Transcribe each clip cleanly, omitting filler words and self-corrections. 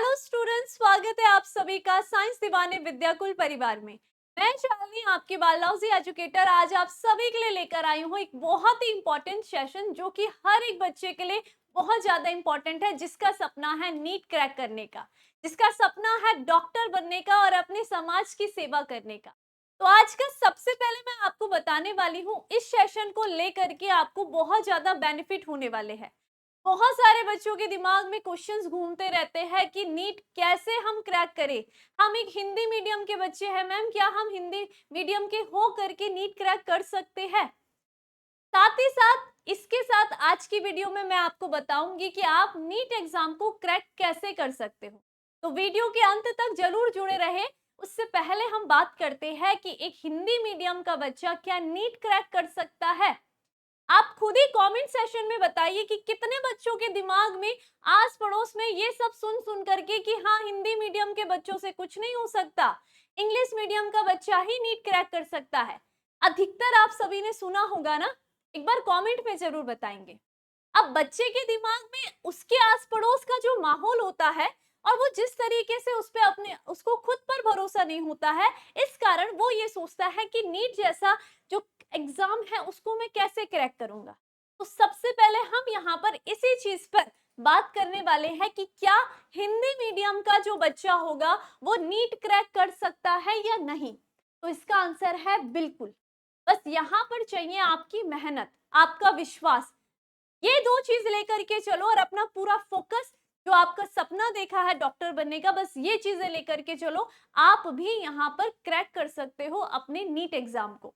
Hello students, स्वागत है आप सभी का साइंस दीवाने विद्याकुल परिवार में। मैं शालिनी, आपकी बालनौजी एजुकेटर, आज आप सभी के लिए लेकर आई हूँ एक बहुत ही इंपॉर्टेंट सेशन जो कि हर एक बच्चे के लिए बहुत ज्यादा इंपॉर्टेंट है, जिसका सपना है नीट क्रैक करने का, जिसका सपना है डॉक्टर बनने का और अपने समाज की सेवा करने का। तो आज का सबसे पहले मैं आपको बताने वाली हूँ, इस सेशन को लेकर के आपको बहुत ज्यादा बेनिफिट होने वाले हैं। बहुत सारे बच्चों के दिमाग में क्वेश्चंस घूमते रहते हैं कि नीट कैसे हम क्रैक करें। हम एक हिंदी मीडियम के बच्चे हैं मैम, क्या हम हिंदी मीडियम के हो करके नीट क्रैक कर सकते हैं? साथ ही साथ इसके साथ आज की वीडियो में मैं आपको बताऊंगी कि आप नीट एग्जाम को क्रैक कैसे कर सकते हो। तो वीडियो के अंत तक जरूर जुड़े रहे। उससे पहले हम बात करते हैं कि एक हिंदी मीडियम का बच्चा क्या नीट क्रैक कर सकता है। आप खुद ही कमेंट सेशन में बताइए कि कितने बच्चों के दिमाग में आस पड़ोस में ये सब सुन सुन करके कि हाँ, हिंदी मीडियम के बच्चों से कुछ नहीं हो सकता, इंग्लिश मीडियम का बच्चा ही नीट क्रैक कर सकता है। अधिकतर आप सभी ने सुना होगा ना, एक बार कमेंट में जरूर बताएंगे। अब बच्चे के दिमाग में उसके आस पड़ोस का जो माहौल होता है और वो जिस तरीके से उस पे अपने उसको खुद पर भरोसा नहीं होता है, इस कारण वो ये सोचता है कि नीट जैसा जो एग्जाम है उसको मैं कैसे क्रैक करूंगा। तो सबसे पहले हम यहाँ पर इसी चीज पर बात करने वाले हैं कि क्या हिंदी मीडियम का जो बच्चा होगा वो नीट क्रैक कर सकता है या नहीं। तो इसका आंसर है बिल्कुल। बस यहाँ पर चाहिए आपकी मेहनत, आपका विश्वास। ये दो चीज लेकर के चलो और अपना पूरा फोकस, जो आपका सपना देखा है डॉक्टर बनने का, बस ये चीजें लेकर के चलो। आप भी यहाँ पर क्रैक कर सकते हो अपने नीट एग्जाम को।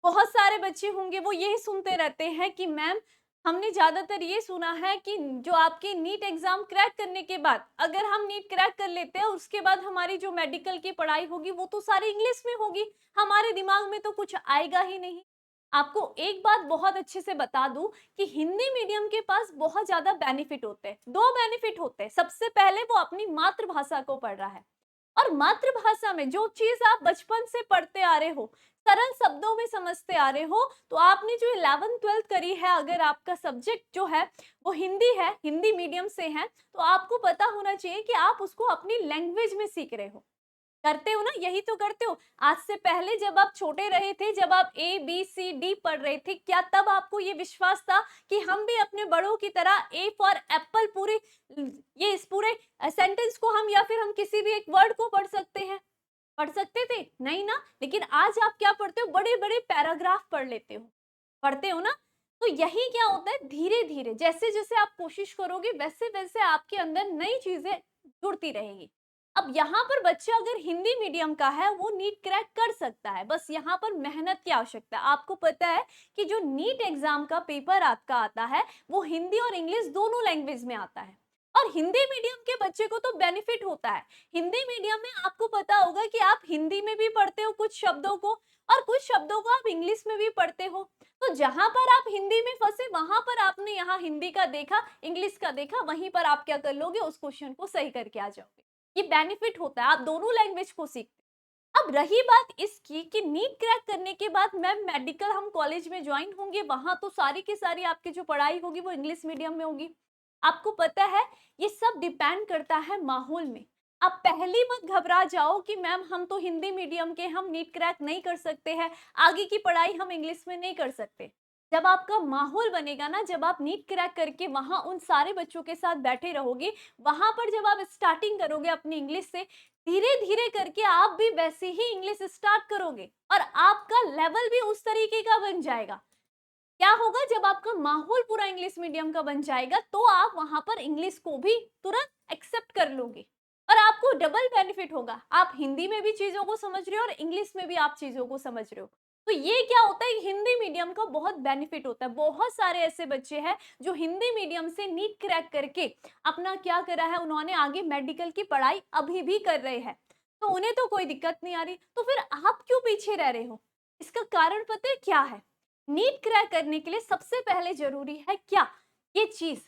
बहुत सारे बच्चे होंगे वो यही सुनते रहते हैं कि मैम, हमने ज्यादातर ये सुना है कि जो आपके नीट एग्जाम क्रैक करने के बाद, अगर हम नीट क्रैक कर लेते हैं उसके बाद हमारी जो मेडिकल की पढ़ाई होगी वो तो सारी इंग्लिश में होगी, हमारे दिमाग में तो कुछ आएगा ही नहीं। आपको एक बात बहुत अच्छे से बता दूं कि हिंदी मीडियम के पास बहुत ज्यादा बेनिफिट होते हैं। दो बेनिफिट होते हैं। सबसे पहले वो अपनी मातृभाषा को पढ़ रहा है, और मातृभाषा में जो चीज आप बचपन से पढ़ते आ रहे हो, सरल शब्दों में समझते आ रहे हो, तो आपने जो 11th 12th करी है, अगर आपका सब्जेक्ट जो है वो हिंदी है, हिंदी मीडियम से है, तो आपको पता होना चाहिए कि आप उसको अपनी लैंग्वेज में सीख रहे हो। करते हो ना, यही तो करते हो। आज से पहले जब आप छोटे रहे थे, जब आप ए बी सी डी पढ़ रहे थे, क्या तब आपको ये विश्वास था कि हम भी अपने बड़ों की तरह ए फॉर एप्पल पूरी ये इस पूरे सेंटेंस को हम, या फिर हम किसी भी एक वर्ड को पढ़ सकते हैं? पढ़ सकते थे नहीं ना। लेकिन आज आप क्या पढ़ते हो, बड़े बड़े पैराग्राफ पढ़ लेते हो, पढ़ते हो ना। तो यही क्या होता है, धीरे धीरे जैसे जैसे आप कोशिश करोगे वैसे वैसे आपके अंदर नई चीजें जुड़ती रहेगी। अब यहाँ पर बच्चा अगर हिंदी मीडियम का है वो नीट क्रैक कर सकता है, बस यहाँ पर मेहनत की आवश्यकता है। आपको पता है कि जो नीट एग्जाम का पेपर आपका आता है वो हिंदी और इंग्लिश दोनों लैंग्वेज में आता है, और हिंदी मीडियम के बच्चे को तो बेनिफिट होता है। हिंदी मीडियम में आपको पता होगा कि आप हिंदी में भी पढ़ते हो कुछ शब्दों को, और कुछ शब्दों को आप इंग्लिश में भी पढ़ते हो। तो जहां पर आप हिंदी में फंसे वहां पर आपने यहाँ हिंदी का देखा, इंग्लिश का देखा, वहीं पर आप क्या कर लोगे, उस क्वेश्चन को सही करके आ जाओगे। ये बेनिफिट होता है, आप दोनों लैंग्वेज को सीखते। अब रही बात इसकी कि नीट क्रैक करने के बाद मैम मेडिकल हम कॉलेज में ज्वाइन होंगे, वहां तो सारी की सारी आपकी जो पढ़ाई होगी वो इंग्लिश मीडियम में होगी। आपको पता है ये सब डिपेंड करता है माहौल में। आप पहली मत घबरा जाओ कि मैम हम तो हिंदी मीडियम के, हम नीट क्रैक नहीं कर सकते हैं, आगे की पढ़ाई हम इंग्लिश में नहीं कर सकते। जब आपका माहौल बनेगा ना, जब आप नीट क्रैक करके वहां उन सारे बच्चों के साथ बैठे रहोगे, वहां पर जब आप स्टार्टिंग करोगे अपनी इंग्लिश से, धीरे धीरे करके आप भी वैसे ही इंग्लिश स्टार्ट करोगे और आपका लेवल भी उस तरीके का बन जाएगा। क्या होगा, जब आपका माहौल पूरा इंग्लिश मीडियम का बन जाएगा तो आप वहां पर इंग्लिश को भी तुरंत एक्सेप्ट कर लोगे, और आपको डबल बेनिफिट होगा। आप हिंदी में भी चीजों को समझ रहे हो और इंग्लिश में भी आप चीजों को समझ रहे हो। तो ये क्या होता है, हिंदी मीडियम का बहुत बेनिफिट होता है। बहुत सारे ऐसे बच्चे हैं जो हिंदी मीडियम से नीट क्रैक करके अपना क्या करा है, उन्होंने आगे मेडिकल की पढ़ाई अभी भी कर रहे हैं, तो उन्हें तो कोई दिक्कत नहीं आ रही। तो फिर आप क्यों पीछे रह रहे हो? इसका कारण पता है क्या है? नीट क्रैक करने के लिए सबसे पहले जरूरी है क्या, ये चीज,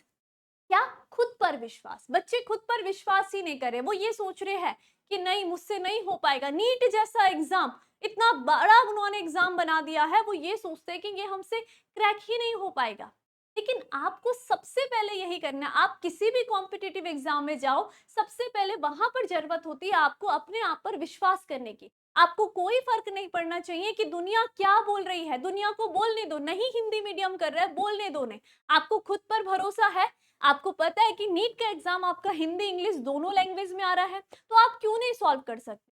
क्या, खुद पर विश्वास। बच्चे खुद पर विश्वास ही नहीं कर रहे, वो ये सोच रहे हैं कि नहीं, मुझसे नहीं हो पाएगा। नीट जैसा एग्जाम, इतना बड़ा उन्होंने एग्जाम बना दिया है, वो ये सोचते हैं कि ये हमसे क्रैक ही नहीं हो पाएगा। लेकिन आपको सबसे पहले यही करना है, आप किसी भी कॉम्पिटिटिव एग्जाम में जाओ, सबसे पहले वहां पर जरूरत होती है आपको अपने आप पर विश्वास करने की। आपको कोई फर्क नहीं पड़ना चाहिए कि दुनिया क्या बोल रही है, दुनिया को बोलने दो, नहीं हिंदी मीडियम कर रहा है बोलने दो ने। आपको खुद पर भरोसा है, आपको पता है कि नीट का एग्जाम आपका हिंदी इंग्लिश दोनों लैंग्वेज में आ रहा है, तो आप क्यों नहीं सॉल्व कर सकते?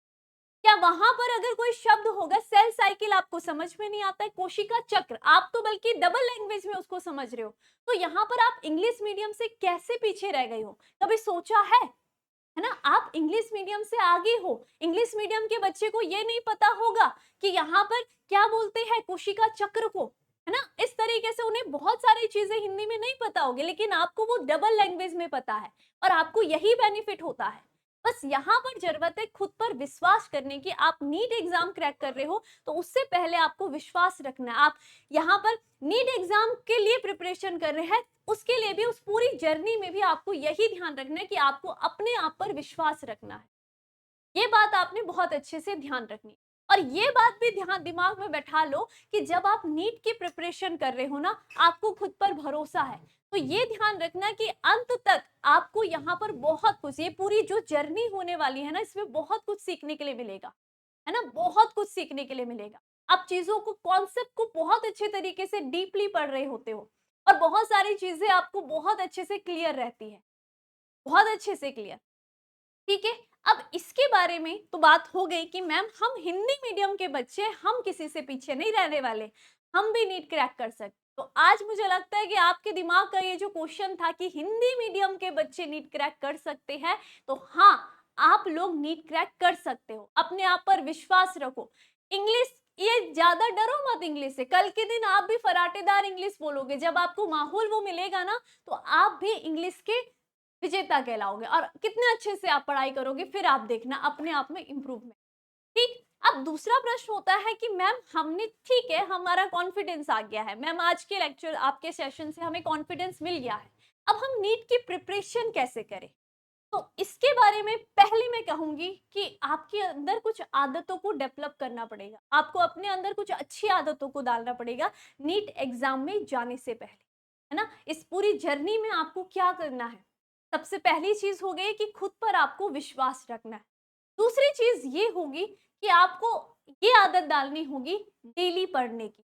क्या वहां पर अगर कोई शब्द होगा, सेल साइकिल आपको समझ में नहीं आता है, कोशिका चक्र, आप तो बल्कि डबल लैंग्वेज में उसको समझ रहे हो, तो यहाँ पर आप इंग्लिश मीडियम से कैसे पीछे रह गए हो? कभी सोचा है ना? आप इंग्लिश मीडियम से आगे हो। इंग्लिश मीडियम के बच्चे को ये नहीं पता होगा कि यहाँ पर क्या बोलते हैं कोशिका चक्र को, है ना? इस तरीके से उन्हें बहुत सारी चीजें हिंदी में नहीं पता होगी, लेकिन आपको वो डबल लैंग्वेज में पता है और आपको यही बेनिफिट होता है। बस यहाँ पर जरूरत है खुद पर विश्वास करने की। आप नीट एग्जाम क्रैक कर रहे हो तो उससे पहले आपको विश्वास रखना है। आप यहाँ पर नीट एग्जाम के लिए प्रिपरेशन कर रहे हैं, उसके लिए भी, उस पूरी जर्नी में भी आपको यही ध्यान रखना है कि आपको अपने आप पर विश्वास रखना है। ये बात आपने बहुत अच्छे से ध्यान रखनी है। और ये बात भी ध्यान दिमाग में बैठा लो कि जब आप नीट की प्रिपरेशन कर रहे हो ना, आपको खुद पर भरोसा है, तो ये ध्यान रखना कि अंत तक आपको यहाँ पर बहुत कुछ, ये पूरी जो जर्नी होने वाली है ना, इसमें बहुत कुछ सीखने के लिए मिलेगा, है ना? बहुत कुछ सीखने के लिए मिलेगा। आप चीजों को, कॉन्सेप्ट को बहुत अच्छे तरीके से डीपली पढ़ रहे होते हो और बहुत सारी चीजें आपको बहुत अच्छे से क्लियर रहती है, बहुत अच्छे से क्लियर। ठीक है, अब इसके बारे में तो बात हो गई कि मैम हम हिंदी मीडियम के बच्चे, हम किसी से पीछे नहीं रहने वाले, हम भी नीट क्रैक कर सकते। तो आज मुझे लगता है कि आपके दिमाग का ये जो क्वेश्चन था कि हिंदी मीडियम के बच्चे नीट क्रैक कर सकते हैं, तो हाँ, आप लोग नीट क्रैक कर सकते हो। अपने आप पर विश्वास रखो। इंग्लिश, ये ज्यादा डरो मत इंग्लिश से। कल के दिन आप भी फराटेदार इंग्लिश बोलोगे, जब आपको माहौल वो मिलेगा ना, तो आप भी इंग्लिश के विजेता कहलाओगे और कितने अच्छे से आप पढ़ाई करोगे, फिर आप देखना अपने आप में इम्प्रूवमेंट। ठीक। अब दूसरा प्रश्न होता है कि मैम हमने, ठीक है, हमारा कॉन्फिडेंस आ गया है, मैम आज के लेक्चर आपके सेशन से हमें कॉन्फिडेंस मिल गया है, अब हम नीट की प्रिपरेशन कैसे करें? तो इसके बारे में पहले मैं कहूंगी कि आपके अंदर कुछ आदतों को डेवलप करना पड़ेगा, आपको अपने अंदर कुछ अच्छी आदतों को डालना पड़ेगा नीट एग्जाम में जाने से पहले, है ना? इस पूरी जर्नी में आपको क्या करना है? सबसे पहली चीज हो गई कि खुद पर आपको विश्वास रखना है। दूसरी चीज ये होगी कि आपको ये आदत डालनी होगी डेली पढ़ने की।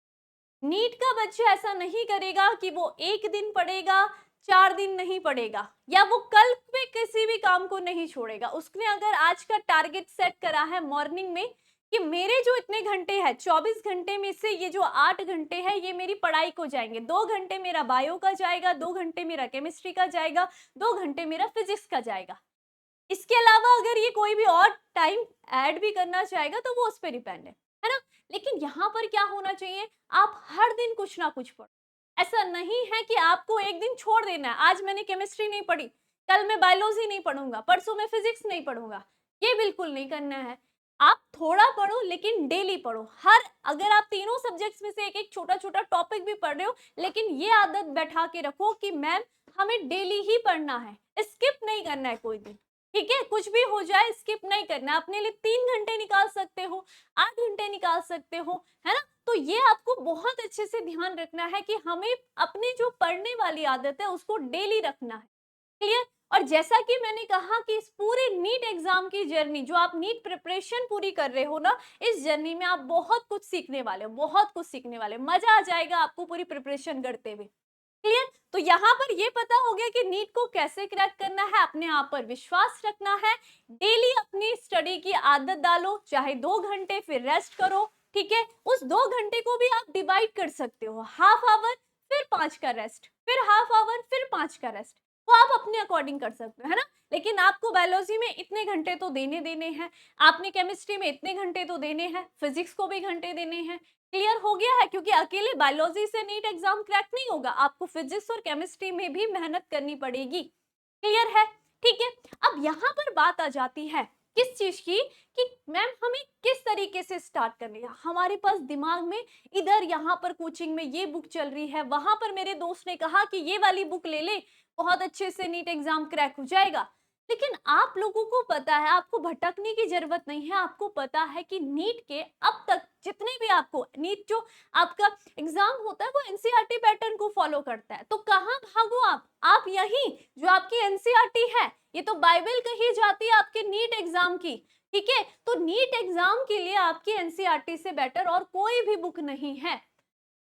नीट का बच्चा ऐसा नहीं करेगा कि वो एक दिन पढ़ेगा, 4 दिन नहीं पढ़ेगा, या वो कल पे किसी भी काम को नहीं छोड़ेगा। उसने अगर आज का टारगेट सेट करा है मॉर्निंग में कि मेरे जो इतने घंटे हैं, 24 घंटे में से ये जो 8 घंटे हैं ये मेरी पढ़ाई को जाएंगे, 2 घंटे मेरा बायो का जाएगा, 2 घंटे मेरा केमिस्ट्री का जाएगा, 2 घंटे मेरा फिजिक्स का जाएगा। इसके अलावा अगर ये कोई भी और टाइम ऐड भी करना चाहेगा तो वो उस पर डिपेंड है ना? लेकिन यहाँ पर क्या होना चाहिए, आप हर दिन कुछ ना कुछ पढ़ो। ऐसा नहीं है कि आपको एक दिन छोड़ देना है, आज मैंने केमिस्ट्री नहीं पढ़ी, कल मैं बायोलॉजी नहीं पढ़ूंगा, परसों मैं फिजिक्स नहीं पढ़ूंगा, ये बिल्कुल नहीं करना है। आप थोड़ा पढ़ो लेकिन डेली पढ़ो। हर, अगर आप तीनों सब्जेक्ट्स में से एक एक छोटा छोटा टॉपिक भी पढ़ रहे हो, लेकिन ये आदत बैठा के रखो कि मैम हमें डेली ही पढ़ना है, स्किप नहीं करना है कोई दिन। ठीक है, कुछ भी हो जाए स्किप नहीं करना। अपने लिए 3 घंटे निकाल सकते हो, 8 घंटे निकाल सकते हो, है ना? तो ये आपको बहुत अच्छे से ध्यान रखना है कि हमें अपनी जो पढ़ने वाली आदत है उसको डेली रखना है। क्लियर? और जैसा कि मैंने कहा कि इस पूरे नीट एग्जाम की जर्नी, जो आप नीट प्रिपरेशन पूरी कर रहे हो ना, इस जर्नी में आप बहुत कुछ सीखने वाले हो, बहुत कुछ सीखने वाले हो। मजा आ जाएगा आपको पूरी प्रिपरेशन करते हुए। क्लियर? तो यहाँ पर ये पता हो गया कि नीट को कैसे क्रैक करना है, अपने आप पर विश्वास रखना है, डेली अपनी स्टडी की आदत डालो, चाहे 2 घंटे फिर रेस्ट करो। ठीक है, उस 2 घंटे को भी आप डिवाइड कर सकते हो, हाफ आवर फिर 5 का रेस्ट, फिर हाफ आवर फिर 5 का रेस्ट, वो आप अपने अकॉर्डिंग कर सकते हो, है ना? लेकिन आपको बायोलॉजी में इतने घंटे तो देने देने हैं, आपने केमिस्ट्री में इतने घंटे तो देने हैं, फिजिक्स को भी घंटे देने हैं। क्लियर हो गया है? क्योंकि अकेले बायोलॉजी से नीट एग्जाम क्रैक नहीं होगा, आपको फिजिक्स और केमिस्ट्री में भी मेहनत करनी पड़ेगी। क्लियर है? ठीक है। अब यहाँ पर बात आ जाती है किस चीज की, कि मैम हमें किस तरीके से स्टार्ट करनी है। हमारे पास दिमाग में इधर यहाँ पर कोचिंग में ये बुक चल रही है, वहां पर मेरे दोस्त ने कहा कि ये वाली बुक ले ले, बहुत अच्छे से नीट एग्जाम क्रैक हो जाएगा। लेकिन आप लोगों को पता है, आपको भटकने की जरूरत नहीं है। आपको पता है कि नीट के अब तक जितने भी आपको नीट जो आपका एग्जाम होता है वो एनसीईआरटी पैटर्न को फॉलो करता है। तो कहाँ भागो आप यही जो आपकी एनसीईआरटी है, ये तो बाइबल कही जाती है आपके नीट एग्जाम की। ठीक है, तो नीट एग्जाम के लिए आपकी एनसीईआरटी से बेटर और कोई भी बुक नहीं है।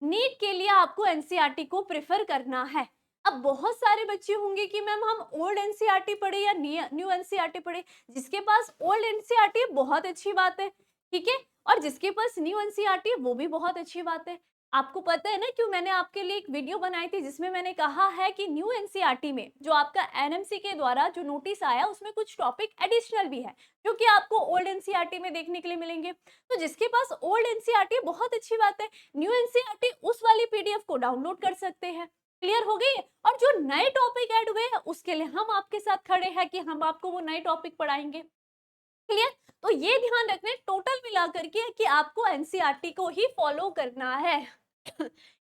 नीट के लिए आपको एनसीईआरटी को प्रेफर करना है। अब बहुत सारे बच्चे होंगे कि मैम हम ओल्ड एनसीईआरटी पढ़े या न्यू एनसीईआरटी पढ़े। जिसके पास ओल्ड एनसीईआरटी है बहुत अच्छी बात है, ठीक है, और जिसके पास न्यू एनसीईआरटी है वो भी बहुत अच्छी बात है। आपको पता है ना क्यों मैंने आपके लिए एक वीडियो बनाई थी जिसमें मैंने कहा है कि न्यू एनसीईआरटी में जो आपका एनएमसी के द्वारा जो नोटिस आया उसमें कुछ टॉपिक एडिशनल भी है जो कि आपको ओल्ड एनसीईआरटी में देखने के लिए मिलेंगे। तो जिसके पास ओल्ड एनसीईआरटी बहुत अच्छी बात है, न्यू एनसीईआरटी उस वाली पीडीएफ को डाउनलोड कर सकते हैं। क्लियर हो गई? और जो नए टॉपिक ऐड हुए हैं उसके लिए हम आपके साथ खड़े हैं कि हम आपको वो नए टॉपिक पढ़ाएंगे। क्लियर? तो ये ध्यान रखना टोटल मिला करके कि आपको एनसीईआरटी को ही फॉलो करना है।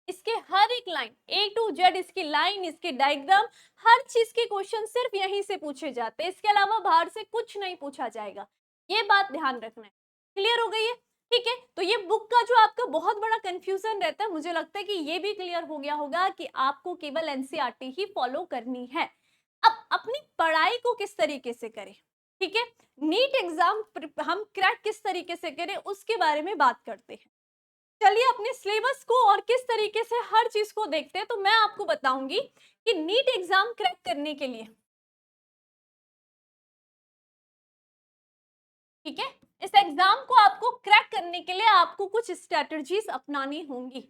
इसके हर एक लाइन ए टू जेड, इसकी लाइन, इसके डायग्राम, हर चीज के क्वेश्चन सिर्फ यहीं से पूछे जाते हैं। इसके अलावा बाहर से कुछ नहीं पूछा जाएगा। ये बात ध्यान रखना है। क्लियर हो गई है? ठीक है, तो ये बुक का जो आपका बहुत बड़ा कंफ्यूजन रहता है, मुझे लगता है कि ये भी क्लियर हो गया होगा कि आपको केवल एनसीईआरटी ही फॉलो करनी है। अब अपनी पढ़ाई को किस तरीके से करें, ठीक है, नीट एग्जाम हम क्रैक किस तरीके से करें उसके बारे में बात करते हैं। चलिए अपने सिलेबस को और किस तरीके से हर चीज को देखते हैं। तो मैं आपको बताऊंगी कि नीट एग्जाम क्रैक करने के लिए, ठीक है, इस एग्जाम को आपको क्रैक करने के लिए आपको कुछ स्ट्रेटजीज अपनानी होंगी।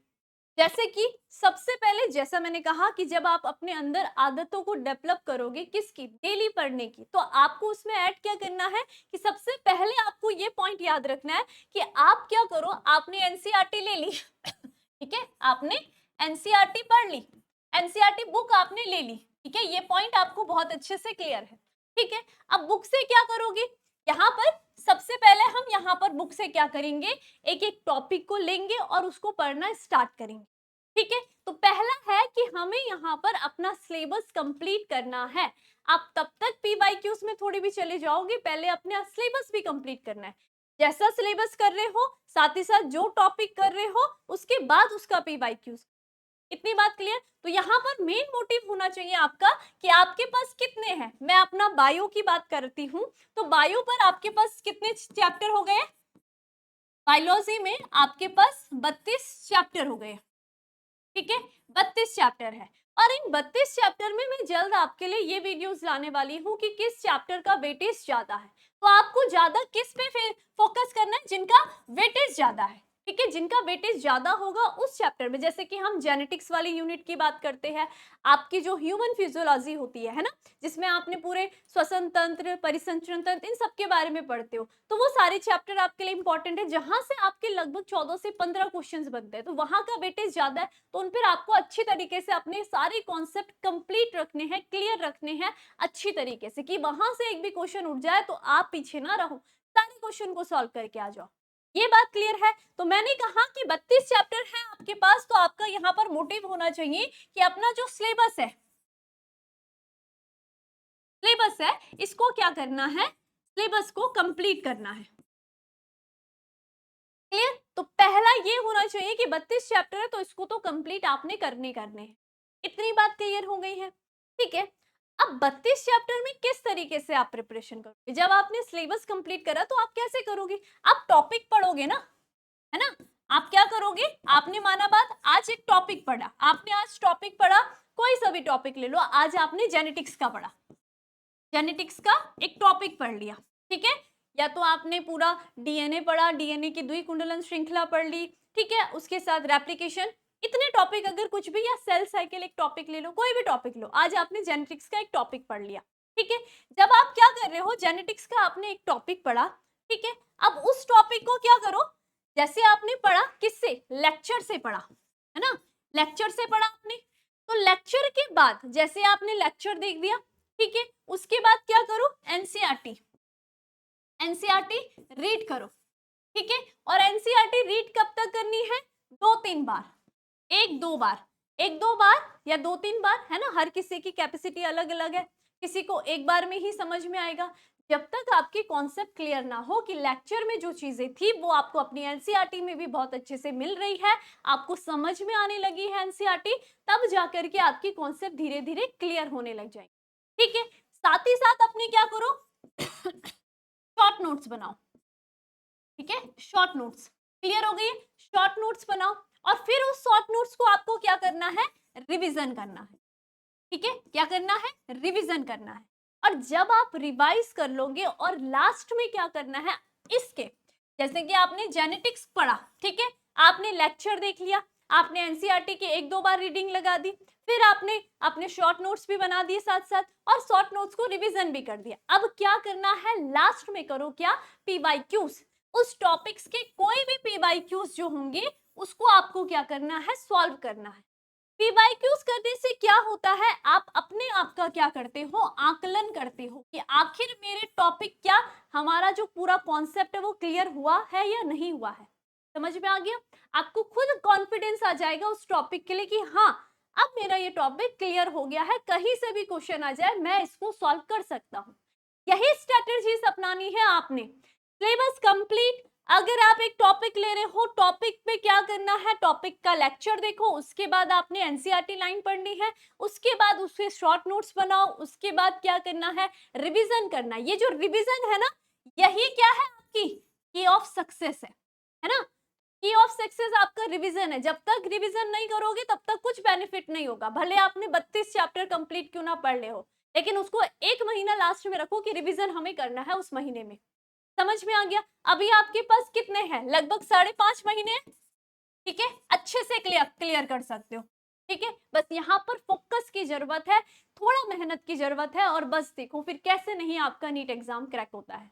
जैसे कि सबसे पहले जैसा मैंने कहा कि जब आप अपने अंदर आदतों को डेवलप करोगे किसकी, डेली पढ़ने की, तो आपको उसमें ऐड क्या करना है कि सबसे पहले आपको ये पॉइंट याद रखना है कि आप क्या करो, आपने एनसीईआरटी ले ली ठीक है, आपने एनसीईआरटी पढ़ ली, एनसीईआरटी बुक आपने ले ली, ठीक है, ये पॉइंट आपको बहुत अच्छे से क्लियर है। ठीक है, अब बुक से क्या करोगे, यहाँ पर सबसे पहले हम यहाँ पर बुक से क्या करेंगे, एक एक टॉपिक को लेंगे और उसको पढ़ना स्टार्ट करेंगे। ठीक है, तो पहला है कि हमें यहाँ पर अपना सिलेबस कंप्लीट करना है। आप तब तक पीवाईक्यूज में थोड़ी भी चले जाओगे, पहले अपना सिलेबस भी कंप्लीट करना है। जैसा सिलेबस कर रहे हो साथ ही साथ जो टॉपिक कर रहे हो उसके बाद उसका पीवाईक्यूज। इतनी बात क्लियर? तो यहाँ पर मेन मोटिव होना चाहिए आपका कि आपके पास कितने हैं। मैं अपना बायो की बात करती हूँ, तो बायो पर आपके पास कितने चैप्टर हो गए, बायोलॉजी में आपके पास 32 चैप्टर हो गए। ठीक है, 32 चैप्टर है और इन 32 चैप्टर में मैं जल्द आपके लिए ये वीडियोस लाने वाली हूँ कि किस चैप्टर का वेटेज ज्यादा है। तो आपको ज्यादा किस पे फोकस करना है, जिनका वेटेज ज्यादा है। ठीक है, जिनका वेटेज ज्यादा होगा उस चैप्टर में, जैसे कि हम जेनेटिक्स वाली यूनिट की बात करते हैं, आपकी जो ह्यूमन फिजियोलॉजी होती है ना, जिसमें आपने पूरे श्वसन तंत्र, परिसंचरण तंत्र, इन सब के बारे में पढ़ते हो, तो वो सारे चैप्टर आपके लिए इंपॉर्टेंट है जहां से आपके लगभग 14 से 15 क्वेश्चंस बनते हैं, तो वहां का वेटेज ज्यादा है। तो उन पर आपको अच्छी तरीके से अपने सारे कॉन्सेप्ट कंप्लीट रखने हैं, क्लियर रखने हैं अच्छी तरीके से, कि वहां से एक भी क्वेश्चन उठ जाए तो आप पीछे ना रहो, सारे क्वेश्चन को सॉल्व करके आ जाओ। ये बात क्लियर है? तो मैंने कहा कि 32 चैप्टर है आपके पास, तो आपका यहाँ पर मोटिव होना चाहिए कि अपना जो सिलेबस है इसको क्या करना है, सिलेबस को कंप्लीट करना है। क्लियर? तो पहला ये होना चाहिए कि 32 चैप्टर है तो इसको तो कंप्लीट आपने करने हैं। इतनी बात क्लियर हो गई है? ठीक है, अब 32 चैप्टर में किस तरीके से आप प्रिपरेशन करोगे, जब आपने सिलेबस कंप्लीट करा तो आप कैसे करोगे, आप टॉपिक पढ़ोगे ना, है ना। आप क्या करोगे, आपने माना बात, आज एक टॉपिक पढ़ा, आपने आज टॉपिक पढ़ा, कोई सा भी टॉपिक ले लो, आज आपने जेनेटिक्स का पढ़ा, जेनेटिक्स का एक टॉपिक पढ़ लिया, ठीक है, या तो आपने पूरा डीएनए पढ़ा, डीएनए की द्विकुंडलन श्रृंखला पढ़ ली, ठीक है, उसके साथ रेप्लिकेशन, इतने टॉपिक अगर कुछ भी, या सेल साइकिल एक टॉपिक ले लो, कोई भी टॉपिक लो, आज आपने जेनेटिक्स का एक टॉपिक पढ़ लिया। ठीक है, जब आप क्या कर रहे हो, जेनेटिक्स का आपने एक टॉपिक पढ़ा, ठीक है, अब उस टॉपिक को क्या करो, जैसे आपने पढ़ा किससे, लेक्चर से पढ़ा, है ना, लेक्चर से पढ़ा आपने, तो लेक्चर के बाद जैसे आपने लेक्चर देख दिया, ठीक है, उसके बाद क्या करो, एनसीईआरटी, एनसीईआरटी रीड करो, ठीक है, और एनसीईआरटी रीड कब तक करनी है, 2-3 बार, एक दो बार या 2-3 बार, है ना, हर किसी की कैपेसिटी अलग अलग है। किसी को एक बार में ही समझ में आएगा। जब तक आपकी कॉन्सेप्ट क्लियर ना हो कि लेक्चर में जो चीजें थी वो आपको अपनी एनसीईआरटी में भी बहुत अच्छे से मिल रही है, आपको समझ में आने लगी है एनसीईआरटी, तब जाकर के आपकी कॉन्सेप्ट धीरे धीरे क्लियर होने लग जाएगी। ठीक है, साथ ही साथ अपने क्या करो, शॉर्ट नोट्स बनाओ। ठीक है, शॉर्ट नोट्स क्लियर हो गई, शॉर्ट नोट्स बनाओ और फिर उस शॉर्ट नोट्स को आपको क्या करना है, रिवीजन करना है। ठीक है, क्या करना है, रिवीजन करना है। और जब आप रिवाइज कर लोगे और लास्ट में क्या करना है, इसके जैसे कि आपने जेनेटिक्स पढ़ा, ठीक है, आपने लेक्चर देख लिया, आपने एनसीईआरटी की एक दो बार रीडिंग लगा दी, फिर आपने अपने शॉर्ट नोट्स भी बना दिए साथ साथ और शॉर्ट नोट्स को रिवीजन भी कर दिया। अब क्या करना है, लास्ट में करो क्या, पीवाईक्यूज। उस टॉपिक्स के कोई भी पीवाईक्यूज जो होंगे उसको आपको क्या करना है, सॉल्व करना है। पीवाईक्यूज करने से क्या होता है, आप अपने आप का क्या करते हो, आकलन करते हो कि आखिर मेरे टॉपिक क्या, हमारा जो पूरा कॉन्सेप्ट है वो क्लियर हुआ है या नहीं हुआ है। समझ में आ गया, आपको खुद कॉन्फिडेंस आ जाएगा उस टॉपिक के लिए कि हाँ अब मेरा ये टॉपिक क्लियर हो गया है, कहीं से भी क्वेश्चन आ जाए मैं इसको सॉल्व कर सकता हूँ। यही स्ट्रेटेजीज अपनानी है आपने। सिलेबस कंप्लीट, अगर आप एक टॉपिक ले रहे हो, टॉपिक पे क्या करना है, टॉपिक का लेक्चर देखो, उसके बाद आपने एनसीईआरटी लाइन पढ़नी है, उसके बाद उसके शॉर्ट नोट्स बनाओ, उसके बाद क्या करना है, रिवीजन करना है। ये जो रिवीजन है ना, यही क्या है, आपकी की ऑफ सक्सेस है ना। की ऑफ सक्सेस आपका रिवीजन है। जब तक रिवीजन नहीं करोगे तब तक कुछ बेनिफिट नहीं होगा, भले आपने 32 चैप्टर कंप्लीट क्यों ना पढ़ ले हो, लेकिन उसको एक महीना लास्ट में रखो कि रिवीजन हमें करना है उस महीने में। समझ में आ गया, अभी आपके पास कितने हैं, लगभग 5.5 महीने। ठीक है, अच्छे से क्लियर कर सकते हो। ठीक है, बस यहाँ पर फोकस की जरूरत है, थोड़ा मेहनत की जरूरत है और बस देखो फिर कैसे नहीं आपका नीट एग्जाम क्रैक होता है।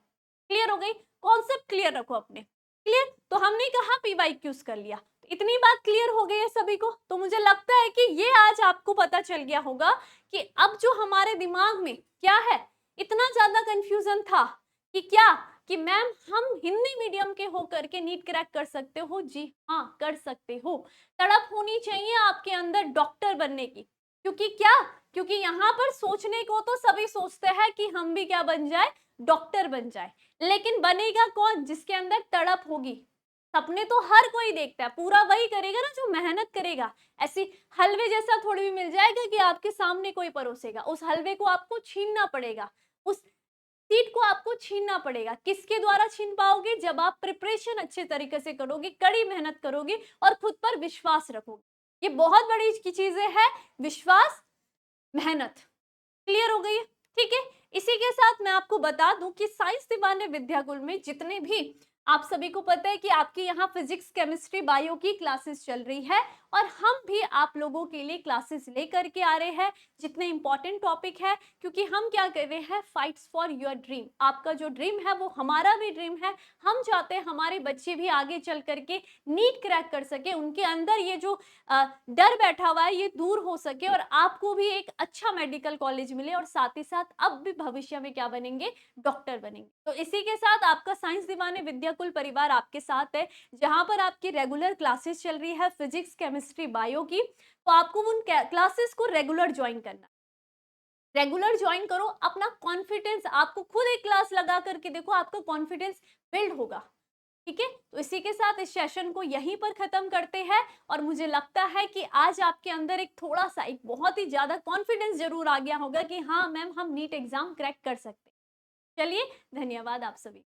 क्लियर हो गई, कॉन्सेप्ट क्लियर रखो अपने। क्लियर, तो हमने कहा पीवाईक्यूज कर लिया, इतनी बात क्लियर हो गई है सभी को, तो मुझे लगता है कि ये आज आपको पता चल गया होगा कि अब जो हमारे दिमाग में क्या है, इतना ज्यादा कंफ्यूजन था कि क्या, कि मैम हम हिंदी मीडियम के होकर के नीट क्रैक कर सकते हो, जी हाँ कर सकते हो। तड़प होनी चाहिए आपके अंदर डॉक्टर बनने की, क्योंकि क्या, क्योंकि यहाँ पर सोचने को तो सभी सोचते हैं कि हम भी क्या बन जाए, डॉक्टर बन जाए, लेकिन बनेगा कौन, जिसके अंदर तड़प होगी। सपने तो हर कोई देखता है, पूरा वही करेगा ना जो मेहनत करेगा। ऐसी हलवे जैसा थोड़ी भी मिल जाएगा कि आपके सामने कोई परोसेगा, उस हलवे को आपको छीनना पड़ेगा, उस सीट को आपको छीनना पड़ेगा। किसके द्वारा छीन पाओगे, जब आप प्रिपरेशन अच्छे तरीके से करोगे, कड़ी मेहनत करोगे और खुद पर विश्वास रखोगे। ये बहुत बड़ी की चीजें है, विश्वास, मेहनत। क्लियर हो गई है, ठीक है। इसी के साथ मैं आपको बता दूं कि साइंस दीवाने विद्याकुल में जितने भी, आप सभी को पता है कि आपके यहाँ फिजिक्स, केमिस्ट्री, बायो की क्लासेस चल रही है और हम भी आप लोगों के लिए क्लासेस लेकर के आ रहे हैं, जितने इंपॉर्टेंट टॉपिक है, क्योंकि हम क्या कर रहे हैं, फाइट्स फॉर योर ड्रीम। आपका जो ड्रीम है वो हमारा भी ड्रीम है। हम चाहते हैं हमारे बच्चे भी आगे चल करके नीट क्रैक कर सके, उनके अंदर ये जो डर बैठा हुआ है ये दूर हो सके और आपको भी एक अच्छा मेडिकल कॉलेज मिले और साथ ही साथ अब भी भविष्य में क्या बनेंगे, डॉक्टर बनेंगे। तो इसी के साथ आपका साइंस दीवाने विद्याकुल परिवार आपके साथ है, जहां पर आपकी रेगुलर क्लासेस चल रही है फिजिक्स, केमिस्ट्री, बायो की। तो आपको उन क्लासेस को रेगुलर ज्वाइन करना, रेगुलर ज्वाइन करो, अपना कॉन्फिडेंस, आपको खुद एक क्लास लगा करके देखो, आपका कॉन्फिडेंस बिल्ड होगा। ठीक है, तो इसी के साथ इस सेशन को यहीं पर खत्म करते हैं और मुझे लगता है कि आज आपके अंदर एक थोड़ा सा, एक बहुत ही ज्यादा कॉन्फिडेंस जरूर आ गया होगा कि हाँ मैम हम नीट एग्जाम क्रैक कर सकते हैं। चलिए, धन्यवाद आप सभी।